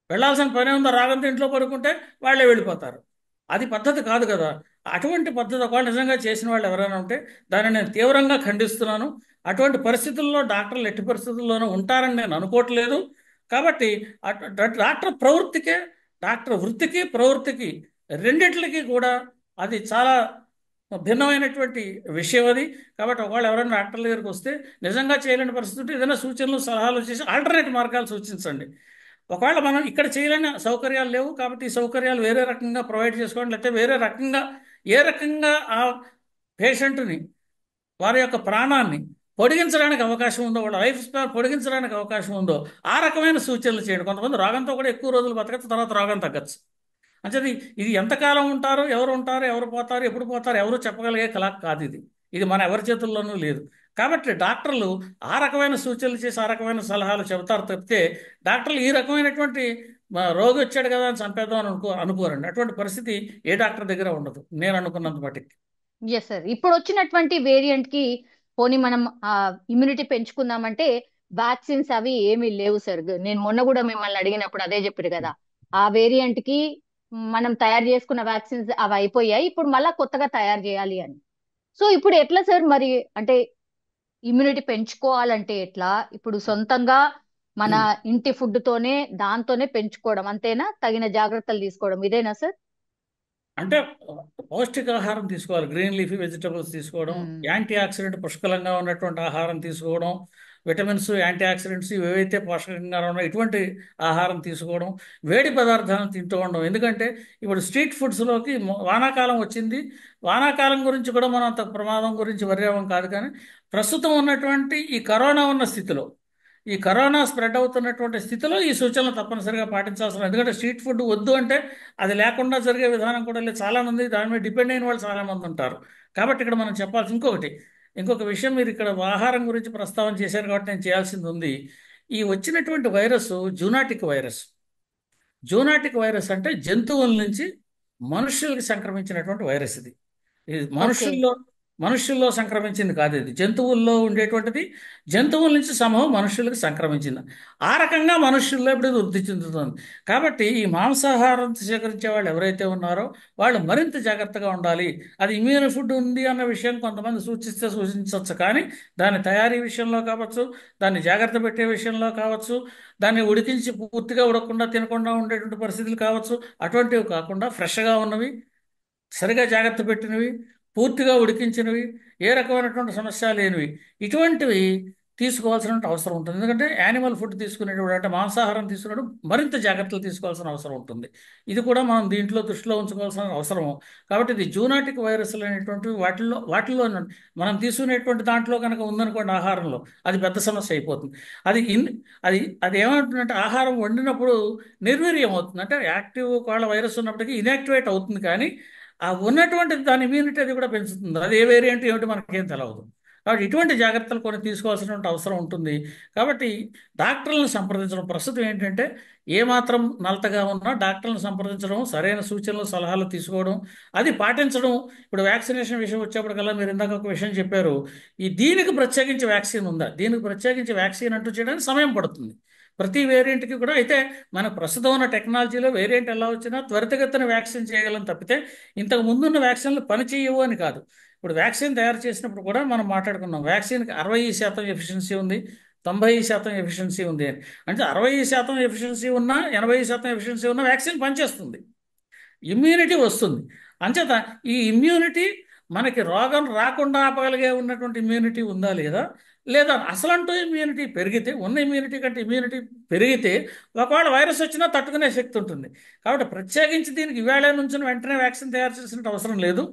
వెళ్ళాల్సిన పని ఉందా? రాగంతో ఇంట్లో పడుకుంటే వాళ్ళే వెళ్ళిపోతారు. అది పద్ధతి కాదు కదా. అటువంటి పద్ధతి ఒకవేళ నిజంగా చేసిన వాళ్ళు ఎవరైనా ఉంటే దాన్ని నేను తీవ్రంగా ఖండిస్తున్నాను. అటువంటి పరిస్థితుల్లో డాక్టర్లు ఎట్టి పరిస్థితుల్లోనూ ఉంటారని నేను అనుకోవట్లేదు. కాబట్టి డాక్టర్ వృత్తికి ప్రవృత్తికి రెండిట్లకి కూడా అది చాలా భిన్నమైనటువంటి విషయం అది. కాబట్టి ఒకవేళ ఎవరైనా డాక్టర్ల దగ్గరికి వస్తే నిజంగా చేయలేని పరిస్థితి ఉంటే ఏదైనా సూచనలు, సలహాలు చేసి ఆల్టర్నేట్ మార్గాలు సూచించండి. ఒకవేళ మనం ఇక్కడ చేయలేని సౌకర్యాలు లేవు కాబట్టి ఈ సౌకర్యాలు వేరే రకంగా ప్రొవైడ్ చేసుకోండి, లేకపోతే వేరే రకంగా ఏ రకంగా ఆ పేషెంట్ని, వారి యొక్క ప్రాణాన్ని పొడిగించడానికి అవకాశం ఉందో, వాళ్ళ లైఫ్ స్పాన్ పొడిగించడానికి అవకాశం ఉందో ఆ రకమైన సూచనలు చేయండి. కొంతమంది రోగంతో కూడా ఎక్కువ రోజులు బతకచ్చు, తర్వాత రోగం తగ్గచ్చు. అంటే ఇది ఎంతకాలం ఉంటారు, ఎవరు పోతారు, ఎప్పుడు పోతారు, ఎవరు చెప్పగలిగే కళ కాదు ఇది. ఇది మన ఎవరి చేతుల్లోనూ లేదు. కాబట్టి డాక్టర్లు ఆ రకమైన సూచనలు చేసి ఆ రకమైన సలహాలు చెబుతారు తప్పితే డాక్టర్లు ఈ రకమైనటువంటి రోగి వచ్చాడు కదా అని చంపేద్దాం అని అనుకోరండి. అటువంటి పరిస్థితి ఏ డాక్టర్ దగ్గర ఉండదు నేను అనుకున్నంత మటుకు. Yes sir. ఇప్పుడు వచ్చినటువంటి వేరియంట్ కి పోనీ మనం ఇమ్యూనిటీ పెంచుకుందామంటే వ్యాక్సిన్స్ అవి ఏమీ లేవు సార్. నేను మొన్న కూడా మిమ్మల్ని అడిగినప్పుడు అదే చెప్పారు కదా, ఆ వేరియంట్ కి మనం తయారు చేసుకున్న వ్యాక్సిన్స్ అవి అయిపోయాయి, ఇప్పుడు మళ్ళా కొత్తగా తయారు చేయాలి అని. సో ఇప్పుడు ఎట్లా సార్ మరి, అంటే ఇమ్యూనిటీ పెంచుకోవాలంటే ఎట్లా? ఇప్పుడు సొంతంగా మన ఇంటి ఫుడ్ తోనే దాంతోనే పెంచుకోవడం అంతేనా? తగిన జాగ్రత్తలు తీసుకోవడం ఇదేనా సార్? అంటే పౌష్టికాహారం తీసుకోవాలి, గ్రీన్ లీఫీ వెజిటబుల్స్ తీసుకోవడం, యాంటీ ఆక్సిడెంట్ పుష్కలంగా ఉన్నటువంటి ఆహారం తీసుకోవడం, విటమిన్స్, యాంటీ ఆక్సిడెంట్స్ ఏవైతే పోషకంగా ఉన్నాయో ఇటువంటి ఆహారం తీసుకోవడం, వేడి పదార్థాలను తింటూ ఉండడం. ఎందుకంటే ఇప్పుడు స్ట్రీట్ ఫుడ్స్లోకి వానాకాలం వచ్చింది. వానాకాలం గురించి కూడా మనం అంత ప్రమాదం గురించి వర్రేవం కాదు. కానీ ప్రస్తుతం ఉన్నటువంటి ఈ కరోనా ఉన్న స్థితిలో ఈ కరోనా స్ప్రెడ్ అవుతున్నటువంటి స్థితిలో ఈ సూచనలు తప్పనిసరిగా పాటించాల్సిన, ఎందుకంటే స్ట్రీట్ ఫుడ్ వద్దు అంటే అది లేకుండా జరిగే విధానం కూడా లేదు. చాలామంది దాని మీద డిపెండ్ అయిన వాళ్ళు చాలామంది ఉంటారు. కాబట్టి ఇక్కడ మనం చెప్పాల్సి ఇంకొక విషయం, మీరు ఇక్కడ ఆహారం గురించి ప్రస్తావన చేశారు కాబట్టి నేను చేయాల్సింది ఉంది. ఈ వచ్చినటువంటి virus zoonotic virus. Zoonotic virus అంటే జంతువుల నుంచి మనుష్యులకి సంక్రమించినటువంటి వైరస్ ఇది. ఇది ఓకే. మనుషుల్లో సంక్రమించింది కాదు, ఇది జంతువుల్లో ఉండేటువంటిది. జంతువుల నుంచి సమూహం మనుషులకు సంక్రమించింది. ఆ రకంగా మనుషుల్లో ఇప్పుడు ఇది వృద్ధి చెందుతుంది. కాబట్టి ఈ మాంసాహారం స్వీకరించే వాళ్ళు ఎవరైతే ఉన్నారో వాళ్ళు మరింత జాగ్రత్తగా ఉండాలి. అది ఇమ్యూన్ ఫుడ్ ఉంది అన్న విషయం కొంతమంది సూచించవచ్చు, కానీ దాని తయారీ విషయంలో కావచ్చు, దాన్ని జాగ్రత్త పెట్టే విషయంలో కావచ్చు, దాన్ని ఉడికించి పూర్తిగా ఉడకకుండా తినకుండా ఉండేటువంటి పరిస్థితులు కావచ్చు, అటువంటివి కాకుండా ఫ్రెష్గా ఉన్నవి, సరిగా జాగ్రత్త పెట్టినవి, పూర్తిగా ఉడికించినవి, ఏ రకమైనటువంటి సమస్య లేనివి, ఇటువంటివి తీసుకోవాల్సిన అవసరం ఉంటుంది. ఎందుకంటే యానిమల్ ఫుడ్ తీసుకునేటప్పుడు, అంటే మాంసాహారం తీసుకునేటప్పుడు మరింత జాగ్రత్తలు తీసుకోవాల్సిన అవసరం ఉంటుంది. ఇది కూడా మనం దీంట్లో దృష్టిలో ఉంచుకోవాల్సిన అవసరం. కాబట్టి ఇది జూనాటిక్ వైరస్లు అనేటువంటివి వాటిల్లో మనం తీసుకునేటువంటి దాంట్లో కనుక ఉందనుకోండి ఆహారంలో, అది పెద్ద సమస్య అయిపోతుంది. అది ఇన్ అది అది ఏమవుతుందంటే ఆహారం వండినప్పుడు నిర్వీర్యం అవుతుంది. అంటే యాక్టివ్ వాళ్ళ వైరస్ ఉన్నప్పటికీ ఇన్యాక్టివేట్ అవుతుంది, కానీ ఆ ఉన్నటువంటి దాని ఇమ్యూనిటీ అది కూడా పెంచుతుంది. అది ఏ వేరియంట్ ఏమిటి మనకేం తెలియదు. కాబట్టి ఇటువంటి జాగ్రత్తలు కొన్ని తీసుకోవాల్సినటువంటి అవసరం ఉంటుంది. కాబట్టి డాక్టర్లను సంప్రదించడం ప్రస్తుతం ఏంటంటే, ఏమాత్రం నలతగా ఉన్నా డాక్టర్లను సంప్రదించడం, సరైన సూచనలు సలహాలు తీసుకోవడం, అది పాటించడం. ఇప్పుడు వ్యాక్సినేషన్ విషయం వచ్చేప్పటికల్లా మీరు ఇందాక ఒక విషయం చెప్పారు, దీనికి ప్రత్యేకించి వ్యాక్సిన్ ఉందా, దీనికి ప్రత్యేకించి వ్యాక్సిన్ అంటూ చేయడానికి సమయం పడుతుంది ప్రతి వేరియంట్కి కూడా. అయితే మన ప్రస్తుతం ఉన్న టెక్నాలజీలో వేరియంట్ ఎలా వచ్చినా త్వరితగతిన వ్యాక్సిన్ చేయగలం తప్పితే, ఇంతకు ముందున్న వ్యాక్సిన్లు పనిచేయవు అని కాదు. ఇప్పుడు వ్యాక్సిన్ తయారు చేసినప్పుడు కూడా మనం మాట్లాడుకున్నాం, వ్యాక్సిన్కి 60% ఎఫిషియన్సీ ఉంది, 90% ఎఫిషియన్సీ ఉంది అని. అంటే 60% ఎఫిషియన్సీ ఉన్నా, 80% ఎఫిషియన్సీ ఉన్నా వ్యాక్సిన్ పనిచేస్తుంది, ఇమ్యూనిటీ వస్తుంది. అంచేత ఈ ఇమ్యూనిటీ మనకి రోగం రాకుండా ఆపగలిగే ఉన్నటువంటి ఇమ్యూనిటీ ఉందా లేదా, లేదా అసలంటూ ఇమ్యూనిటీ పెరిగితే, ఉన్న ఇమ్యూనిటీ కంటే ఇమ్యూనిటీ పెరిగితే ఒకవేళ వైరస్ వచ్చినా తట్టుకునే శక్తి ఉంటుంది. కాబట్టి ప్రత్యేకించి దీనికి ఇవాళ నుంచి వెంటనే వ్యాక్సిన్ తయారు చేసిన అవసరం లేదు.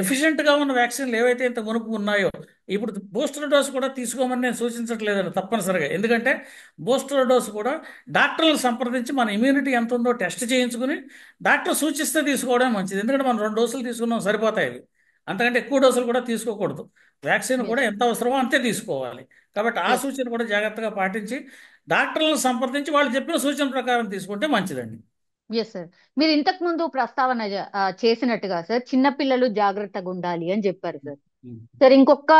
ఎఫిషియెంట్గా ఉన్న వ్యాక్సిన్లు ఏవైతే ఇంత మునుపు ఉన్నాయో, ఇప్పుడు బూస్టర్ డోస్ కూడా తీసుకోమని నేను సూచించట్లేదండి తప్పనిసరిగా. ఎందుకంటే బూస్టర్ డోస్ కూడా డాక్టర్లను సంప్రదించి మన ఇమ్యూనిటీ ఎంత ఉందో టెస్ట్ చేయించుకుని డాక్టర్ సూచిస్తే తీసుకోవడం మంచిది. ఎందుకంటే మనం 2 డోసులు తీసుకున్నాం సరిపోతాయి అవి, అంతకంటే ఎక్కువ డోసులు కూడా తీసుకోకూడదు. వ్యాక్సిన్ కూడా ఎస్. ఎంత అవసరమో అంతే తీసుకోవాలి. కాబట్టి ఆ ఎస్. సూచన కూడా జాగ్రత్తగా పాటించి డాక్టర్లను సంప్రదించి వాళ్ళు చెప్పిన సూచన ప్రకారం తీసుకుంటే మంచిదండి. Yes sir. మీరు ఇంతకు ముందు ప్రస్తావన చేసినట్టుగా సార్, చిన్నపిల్లలు జాగ్రత్తగా ఉండాలి అని చెప్పారు సార్. సార్, ఇంకొక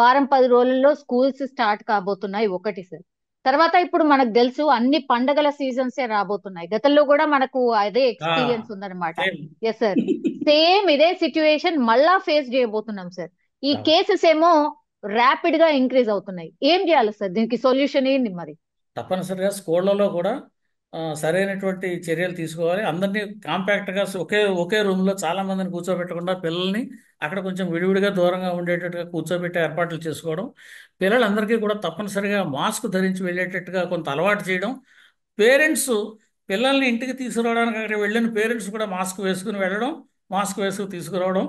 వారం 10 రోజుల్లో స్కూల్స్ స్టార్ట్ కాబోతున్నాయి ఒకటి సార్. తర్వాత ఇప్పుడు మనకు తెలుసు అన్ని పండగల సీజన్సే రాబోతున్నాయి. గతంలో కూడా మనకు అదే ఎక్స్పీరియన్స్ ఉందన్నమాట. సేమ్. Yes sir. సేమ్ ఇదే సిచ్యువేషన్ మళ్ళా ఫేస్ చేయబోతున్నాం సార్. ఈ కేసెస్ ఏమో ర్యాపిడ్ గా ఇంక్రీజ్ అవుతున్నాయి. ఏం చేయాలి సార్, దీనికి సొల్యూషన్ ఏంటి మరి? తప్పనిసరిగా స్కూళ్ళలో కూడా సరైనటువంటి చర్యలు తీసుకోవాలి. అందరినీ కాంపాక్ట్గా ఒకే రూమ్లో చాలా మందిని కూర్చోబెట్టకుండా పిల్లల్ని అక్కడ కొంచెం విడివిడిగా దూరంగా ఉండేటట్టుగా కూర్చోబెట్టే ఏర్పాట్లు చేసుకోవడం, పిల్లలందరికీ కూడా తప్పనిసరిగా మాస్క్ ధరించి వెళ్ళేటట్టుగా కొంత అలవాటు చేయడం. పేరెంట్స్ పిల్లల్ని ఇంటికి తీసుకురావడానికి అక్కడ వెళ్ళిన పేరెంట్స్ కూడా మాస్క్ వేసుకుని వెళ్ళడం, మాస్క్ వేసుకు తీసుకురావడం.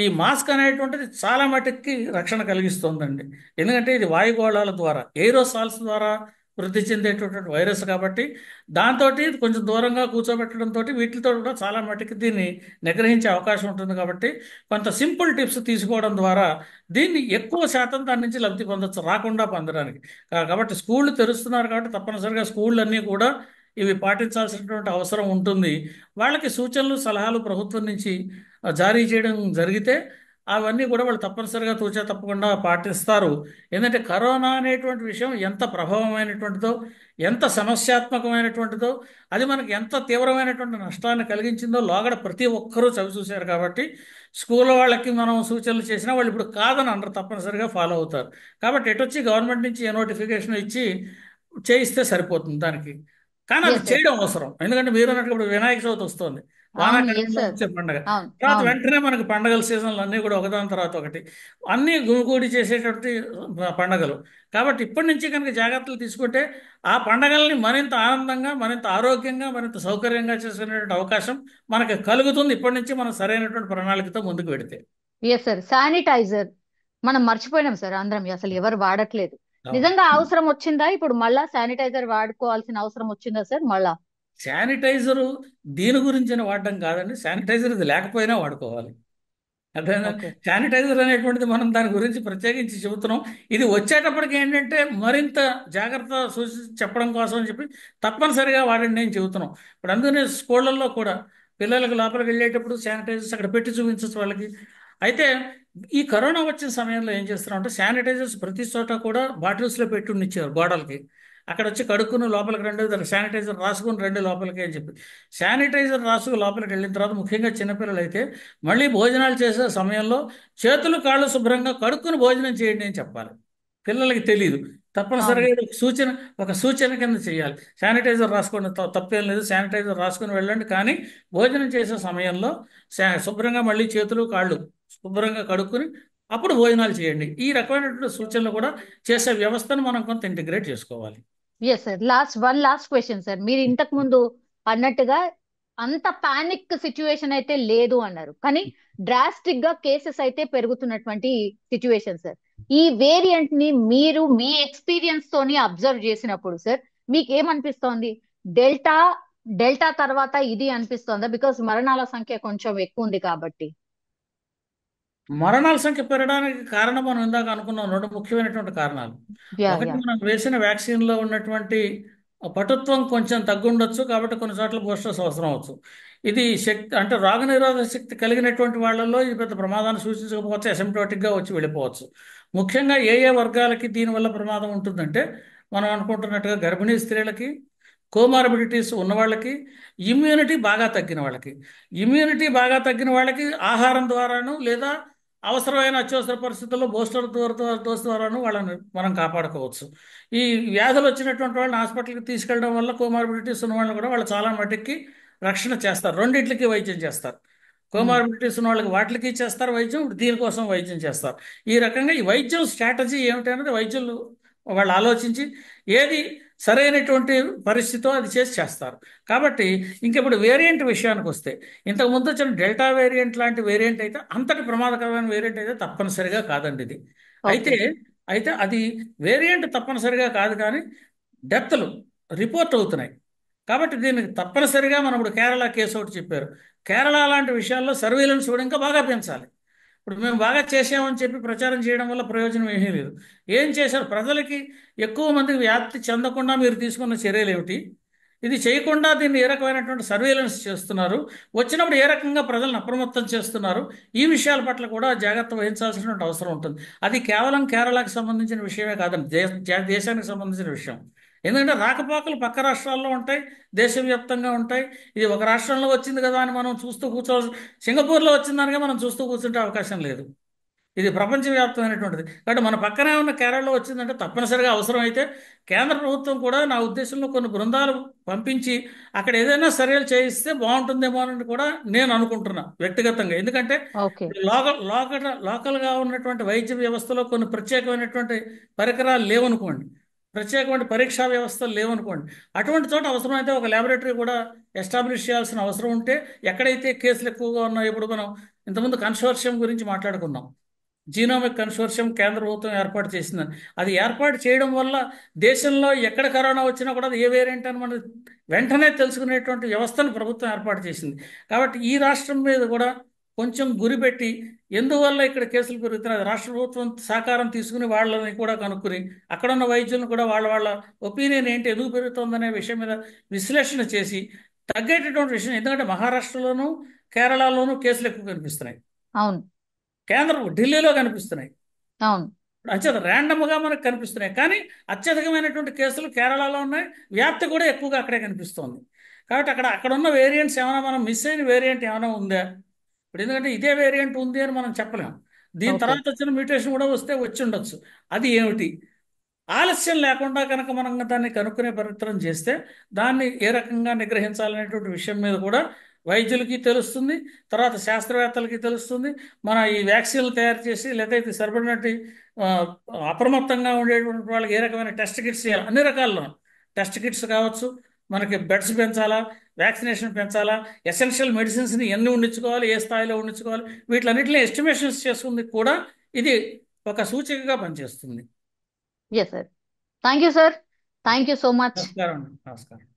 ఈ మాస్క్ అనేటువంటిది చాలా మటుకి రక్షణ కలిగిస్తుందండి. ఎందుకంటే ఇది వాయుగోళాల ద్వారా, ఏరోసాల్స్ ద్వారా వృద్ధి చెందేటటువంటి వైరస్ కాబట్టి, దాంతో కొంచెం దూరంగా కూర్చోబెట్టడంతో వీటితో కూడా చాలా మటుకు దీన్ని నిగ్రహించే అవకాశం ఉంటుంది. కాబట్టి కొంత సింపుల్ టిప్స్ తీసుకోవడం ద్వారా దీన్ని ఎక్కువ శాతం దాని నుంచి లబ్ధి పొందొచ్చు, రాకుండా పొందడానికి. కాబట్టి స్కూళ్ళు తెరుస్తున్నారు కాబట్టి తప్పనిసరిగా స్కూళ్ళు అన్నీ కూడా ఇవి పాటించాల్సినటువంటి అవసరం ఉంటుంది. వాళ్ళకి సూచనలు సలహాలు ప్రభుత్వం నుంచి జారీ చేయడం జరిగితే అవన్నీ కూడా వాళ్ళు తప్పనిసరిగా తూచా తప్పకుండా పాటిస్తారు. ఎందుకంటే కరోనా అనేటువంటి విషయం ఎంత ప్రభావమైనటువంటిదో, ఎంత సమస్యాత్మకమైనటువంటిదో, అది మనకి ఎంత తీవ్రమైనటువంటి నష్టాన్ని కలిగించిందో లోగడ ప్రతి ఒక్కరూ చవి చూశారు. కాబట్టి స్కూల్ వాళ్ళకి మనం సూచనలు చేసినా వాళ్ళు ఇప్పుడు కాదని అందరూ తప్పనిసరిగా ఫాలో అవుతారు. కాబట్టి ఎటొచ్చి గవర్నమెంట్ నుంచి ఏ నోటిఫికేషన్ ఇచ్చి చేయిస్తే సరిపోతుంది దానికి. కానీ అది ఎస్ సార్. చేయడం అవసరం. ఎందుకంటే మీరు అన్నట్టు ఇప్పుడు వినాయక చవితి వస్తుంది, అవును. ఎస్ వానాకాలంలో సార్. వచ్చే పండుగ. అవును. తర్వాత అవును. వెంటనే మనకు పండగల సీజన్లు అన్నీ కూడా ఒకదాని తర్వాత ఒకటి అన్నీ గుమిగూడి చేసేటటువంటి పండగలు. కాబట్టి ఇప్పటి నుంచి కనుక జాగ్రత్తలు తీసుకుంటే ఆ పండగల్ని మరింత ఆనందంగా, మరింత ఆరోగ్యంగా, మరింత సౌకర్యంగా చేసుకునేటువంటి అవకాశం మనకు కలుగుతుంది ఇప్పటి నుంచి మనం సరైనటువంటి ప్రణాళికతో ముందుకు పెడితే. Yes sir. శానిటైజర్ మనం మర్చిపోయినాం సార్, అందరం అసలు ఎవరు వాడట్లేదు. అవును. నిజంగా అవసరం వచ్చిందా? ఇప్పుడు మళ్ళా శానిటైజర్ వాడుకోవాల్సిన అవసరం వచ్చిందా సార్ మళ్ళా? శానిటైజరు దీని గురించి వాడడం కాదండి, శానిటైజర్ ఇది లేకపోయినా వాడుకోవాలి. అర్థమైందా? ఓకే. శానిటైజర్ అనేటువంటిది మనం దాని గురించి ప్రత్యేకించి చెబుతున్నాం. ఇది వచ్చేటప్పటికి ఏంటంటే మరింత జాగ్రత్త సూచి చెప్పడం కోసం అని చెప్పి తప్పనిసరిగా వాడండి నేను చెబుతున్నాం. ఇప్పుడు అందుకనే స్కూళ్ళల్లో కూడా పిల్లలకు లోపలికి వెళ్ళేటప్పుడు శానిటైజర్స్ అక్కడ పెట్టి చూపించచ్చు వాళ్ళకి. అయితే ఈ కరోనా వచ్చిన సమయంలో ఏం చేస్తున్నాం అంటే శానిటైజర్స్ ప్రతి చోట కూడా బాటిల్స్లో పెట్టి ఉండిచ్చారు గోడలకి. అక్కడ వచ్చి కడుక్కుని లోపలికి రెండు, దానికి శానిటైజర్ రాసుకుని రెండు లోపలికి అని చెప్పి. శానిటైజర్ రాసుకు లోపలికి వెళ్ళిన తర్వాత ముఖ్యంగా చిన్నపిల్లలు అయితే మళ్ళీ భోజనాలు చేసే సమయంలో చేతులు కాళ్ళు శుభ్రంగా కడుక్కుని భోజనం చేయండి అని చెప్పాలి. పిల్లలకి తెలియదు. తప్పనిసరిగా అవును. ఇది ఒక సూచన కింద చేయాలి. శానిటైజర్ రాసుకోండి, తప్పేం లేదు, శానిటైజర్ రాసుకొని వెళ్ళండి, కానీ భోజనం చేసే సమయంలో శుభ్రంగా మళ్ళీ చేతులు కాళ్ళు శుభ్రంగా కడుక్కుని అప్పుడు భోజనాలు చేయండి. ఈ రకమైనటువంటి సూచనలు కూడా చేసే వ్యవస్థను మనం కొంత ఇంటిగ్రేట్ చేసుకోవాలి. Yes sir. Last question sir. మీరు ఇంతకు ముందు అన్నట్టుగా అంత పానిక్ సిచ్యువేషన్ అయితే లేదు అన్నారు, కానీ డ్రాస్టిక్ గా కేసెస్ అయితే పెరుగుతున్నటువంటి సిచ్యువేషన్ సార్. ఈ వేరియంట్ ని మీరు మీ ఎక్స్పీరియన్స్ తోని అబ్జర్వ్ చేసినప్పుడు సార్ మీకు ఏమనిపిస్తోంది? డెల్టా డెల్టా తర్వాత ఇది అనిపిస్తోందా? బికాస్ మరణాల సంఖ్య కొంచెం ఎక్కువ ఉంది కాబట్టి. మరణాల సంఖ్య పెరగడానికి కారణం మనం ఇందాక అనుకున్నాం, రెండు ముఖ్యమైనటువంటి కారణాలు. యా ఒకటి, యా. మనం వేసిన వ్యాక్సిన్లో ఉన్నటువంటి పటుత్వం కొంచెం తగ్గుండొచ్చు, కాబట్టి కొన్ని చోట్ల బూస్టర్స్ అవసరం అవచ్చు. ఇది శక్తి అంటే రోగనిరోధక శక్తి కలిగినటువంటి వాళ్ళల్లో ఇది పెద్ద ప్రమాదాన్ని సూచించకపోవచ్చు, అసిమ్ప్టోటిక్గా వచ్చి వెళ్ళిపోవచ్చు. ముఖ్యంగా ఏ ఏ వర్గాలకి దీనివల్ల ప్రమాదం ఉంటుందంటే మనం అనుకుంటున్నట్టుగా గర్భిణీ స్త్రీలకి, కోమార్బిడిటీస్ ఉన్న వాళ్ళకి, ఇమ్యూనిటీ బాగా తగ్గిన వాళ్ళకి. ఇమ్యూనిటీ బాగా తగ్గిన వాళ్ళకి ఆహారం ద్వారాను లేదా అవసరమైన అత్యవసర పరిస్థితుల్లో బూస్టర్ డోస్ ద్వారాను వాళ్ళని మనం కాపాడుకోవచ్చు. ఈ వ్యాధులు వచ్చినటువంటి వాళ్ళని హాస్పిటల్కి తీసుకెళ్ళడం వల్ల కోమార్బిడిటీస్ ఉన్న వాళ్ళని కూడా వాళ్ళు చాలా మటుకి రక్షణ చేస్తారు. రెండింటికి వైద్యం చేస్తారు. కోమార్బిడిటీస్ ఉన్న వాళ్ళకి వాటికి చేస్తారు వైద్యం, దీనికోసం వైద్యం చేస్తారు. ఈ రకంగా ఈ వైద్యం స్ట్రాటజీ ఏమిటి అనేది వైద్యులు వాళ్ళు ఆలోచించి ఏది సరైనటువంటి పరిస్థితో అది చేస్తారు. కాబట్టి ఇంకెప్పుడు వేరియంట్ విషయానికి వస్తే, ఇంతకు ముందు వచ్చిన డెల్టా వేరియంట్ లాంటి వేరియంట్ అయితే అంతటి ప్రమాదకరమైన వేరియంట్ అయితే తప్పనిసరిగా కాదండి ఇది. అయితే ఓకే. అయితే అది వేరియంట్ తప్పనిసరిగా కాదు, కానీ డెత్లు రిపోర్ట్ అవుతున్నాయి. కాబట్టి దీనికి తప్పనిసరిగా మనం ఇప్పుడు కేరళ కేసు ఒకటి చెప్పారు. కేరళ లాంటి విషయాల్లో సర్వేలెన్స్ కూడా ఇంకా బాగా పెంచాలి. ఇప్పుడు మేము బాగా చేసామని చెప్పి ప్రచారం చేయడం వల్ల ప్రయోజనం ఏమీ లేదు. ఏం చేశారు? ప్రజలకి ఎక్కువ మందికి వ్యాప్తి చెందకుండా మీరు తీసుకున్న చర్యలు ఏమిటి? ఇది చేయకుండా దీన్ని ఏ రకమైనటువంటి సర్వేలెన్స్ చేస్తున్నారు? వచ్చినప్పుడు ఏ రకంగా ప్రజలను అప్రమత్తం చేస్తున్నారు? ఈ విషయాల పట్ల కూడా జాగ్రత్త వహించాల్సినటువంటి అవసరం ఉంటుంది. అది కేవలం కేరళకు సంబంధించిన విషయమే కాదండి, దేశానికి సంబంధించిన విషయం. ఎందుకంటే రాకపోకలు పక్క రాష్ట్రాల్లో ఉంటాయి, దేశవ్యాప్తంగా ఉంటాయి. ఇది ఒక రాష్ట్రంలో వచ్చింది కదా అని మనం చూస్తూ కూర్చోవాల్సి, సింగపూర్లో వచ్చిందనగా మనం చూస్తూ కూర్చుంటే అవకాశం లేదు. ఇది ప్రపంచవ్యాప్తమైనటువంటిది. కాబట్టి మన పక్కనే ఉన్న కేరళలో వచ్చిందంటే తప్పనిసరిగా అవసరమైతే కేంద్ర ప్రభుత్వం కూడా నా ఉద్దేశంలో కొన్ని బృందాలు పంపించి అక్కడ ఏదైనా చర్యలు చేయిస్తే బాగుంటుందేమో అని కూడా నేను అనుకుంటున్నా వ్యక్తిగతంగా. ఎందుకంటే ఓకే. లోకల్గా ఉన్నటువంటి వైద్య వ్యవస్థలో కొన్ని ప్రత్యేకమైనటువంటి పరికరాలు లేవనుకోండి, ప్రత్యేకమైన పరీక్షా వ్యవస్థలు లేవనుకోండి, అటువంటి చోట అవసరమైతే ఒక ల్యాబొరేటరీ కూడా ఎస్టాబ్లిష్ చేయాల్సిన అవసరం ఉంటే, ఎక్కడైతే కేసులు ఎక్కువగా ఉన్నాయో, ఇప్పుడు మనం ఇంతకుముందు కన్సోర్షియం గురించి మాట్లాడుకున్నాం. జీనోమిక్ కన్సోర్షియం కేంద్ర ప్రభుత్వం ఏర్పాటు చేసిందని. అది ఏర్పాటు చేయడం వల్ల దేశంలో ఎక్కడ కరోనా వచ్చినా కూడా అది ఏ వేరియంట్ అని మనం వెంటనే తెలుసుకునేటువంటి వ్యవస్థను ప్రభుత్వం ఏర్పాటు చేసింది. కాబట్టి ఈ రాష్ట్రం మీద కూడా కొంచెం గురిపెట్టి, ఎందువల్ల ఇక్కడ కేసులు పెరుగుతున్నాయి, రాష్ట్ర ప్రభుత్వం సహకారం తీసుకుని వాళ్ళని కూడా కనుక్కుని అక్కడ ఉన్న వైద్యులను కూడా వాళ్ళ ఒపీనియన్ ఏంటి, ఎందుకు పెరుగుతుందనే విషయం మీద విశ్లేషణ చేసి తగ్గేటటువంటి విషయం. ఎందుకంటే మహారాష్ట్రలోనూ కేరళలోనూ కేసులు ఎక్కువ కనిపిస్తున్నాయి, అవును. ఢిల్లీలో కనిపిస్తున్నాయి. అవును. ర్యాండమ్గా మనకు కనిపిస్తున్నాయి, కానీ అత్యధికమైనటువంటి కేసులు కేరళలో ఉన్నాయి, వ్యాప్తి కూడా ఎక్కువగా అక్కడే కనిపిస్తోంది. కాబట్టి అక్కడ ఉన్న వేరియంట్స్ ఏమైనా, మనం మిస్ అయిన వేరియంట్ ఏమైనా ఉందా? ఇప్పుడు ఎందుకంటే ఇదే వేరియంట్ ఉంది అని మనం చెప్పలేం. దీని ఓకే. తర్వాత వచ్చిన మ్యూటేషన్ కూడా వచ్చి ఉండొచ్చు. అది ఏమిటి? ఆలస్యం లేకుండా కనుక మనం దాన్ని కనుక్కునే ప్రయత్నం చేస్తే దాన్ని ఏ రకంగా నిగ్రహించాలనేటువంటి విషయం మీద కూడా వైద్యులకి తెలుస్తుంది, తర్వాత శాస్త్రవేత్తలకి తెలుస్తుంది. మన ఈ వ్యాక్సిన్లు తయారు చేసి లేదా ఇది సరిపడినట్టు ఆ, అప్రమత్తంగా ఉండేటువంటి వాళ్ళకి ఏ రకమైన టెస్ట్ కిట్స్ చేయాలి, అన్ని రకాల్లో టెస్ట్ కిట్స్ కావచ్చు, మనకి బెడ్స్ పెంచాలా, వ్యాక్సినేషన్ పెంచాలా, ఎసెన్షియల్ మెడిసిన్స్ని ఎన్ని ఉండించుకోవాలి, ఏ స్థాయిలో ఉండించుకోవాలి, వీటిలన్నింటినీ ఎస్టిమేషన్స్ చేసుకుంది కూడా ఇది ఒక సూచికగా పనిచేస్తుంది. Yes sir. Thank you sir. Thank you so much. నమస్కారం అండి. నమస్కారం.